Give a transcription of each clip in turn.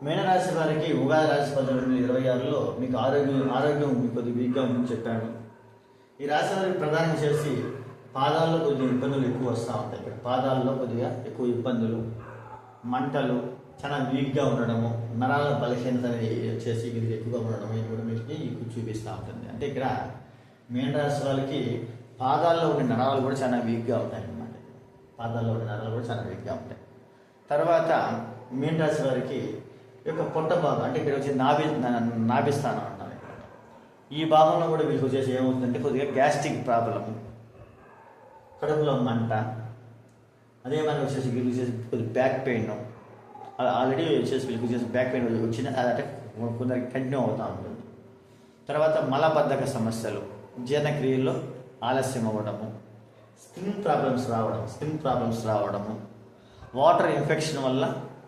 మీనరాశి వారికి ఉగాది రాశి ఫలం 2026లో మీకు ఆరోగ్యం మీకు కొద్దిగా వీక్గా ఉందని చెప్పాను. ఈ రాశి వారికి ప్రధానంగా చేసి పాదాల్లో కొద్దిగా ఇబ్బందులు ఎక్కువ వస్తూ ఉంటాయి. ఇక్కడ పాదాల్లో కొద్దిగా ఎక్కువ ఇబ్బందులు, మంటలు, చాలా వీక్గా ఉండడము, నరాల బలహీనత వచ్చేసి వీరికి ఎక్కువగా ఉండడం ఇది కూడా మీకు చూపిస్తూ ఉంటుంది. అంటే ఇక్కడ మీనరాశి వాళ్ళకి పాదాల్లో ఉండే నరాలు కూడా చాలా వీక్గా ఉంటాయి అన్నమాట. పాదాల్లో ఉండే నరాలు కూడా చాలా వీక్గా ఉంటాయి. తర్వాత మీనరాశి వారికి యొక్క పొట్ట భాగం, అంటే ఇక్కడ వచ్చి నాభిస్థానం అంటారు. ఈ భాగంలో కూడా వీళ్ళకి వచ్చేసి ఏమవుతుందంటే కొద్దిగా గ్యాస్ట్రిక్ ప్రాబ్లము, కడుపులో మంట, అదే మనకి వచ్చేసి వీళ్ళకి వచ్చేసి కొద్దిగా బ్యాక్ పెయిన్, ఆల్రెడీ వచ్చేసి వీళ్ళకి వచ్చేసి బ్యాక్ పెయిన్ వచ్చింది, అదంటే కొందరికి కంటిన్యూ అవుతూ ఉంటుంది. తర్వాత మలబద్ధక సమస్యలు, జీర్ణక్రియల్లో ఆలస్యం అవ్వడము, స్కిన్ ప్రాబ్లమ్స్ రావడము, వాటర్ ఇన్ఫెక్షన్ వల్ల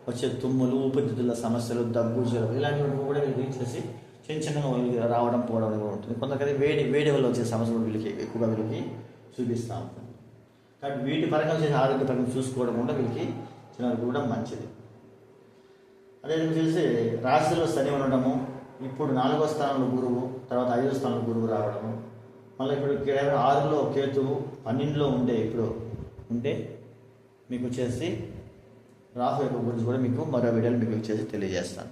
వచ్చే తుమ్ములు, ఊపిరితిత్తుల సమస్యలు, దగ్గు, జ్వరం ఇలాంటివి కూడా వీళ్ళకి చేసి చిన్నగా వీళ్ళకి రావడం పోవడం కూడా ఉంటుంది. కొంతమంది వేడి వల్ల వచ్చే సమస్యలు వీళ్ళకి ఎక్కువగా వీళ్ళకి చూపిస్తూ ఉంటుంది. కాబట్టి వీటి పరంగా వచ్చేసి ఆరోగ్యపరంగా చూసుకోవడం కూడా వీళ్ళకి చిన్న కూడా మంచిది. అదే వచ్చేసి రాశిలో శని ఉండడము, ఇప్పుడు 4వ స్థానంలో గురువు, తర్వాత 5వ స్థానంలో గురువు రావడము, మళ్ళీ ఇప్పుడు 6లో కేతువు, 12లో ఉంటే మీకు వచ్చేసి రాహు యొక్క గురించి కూడా మీకు మరో వీడియోలు మీకు వచ్చేసి తెలియజేస్తాను.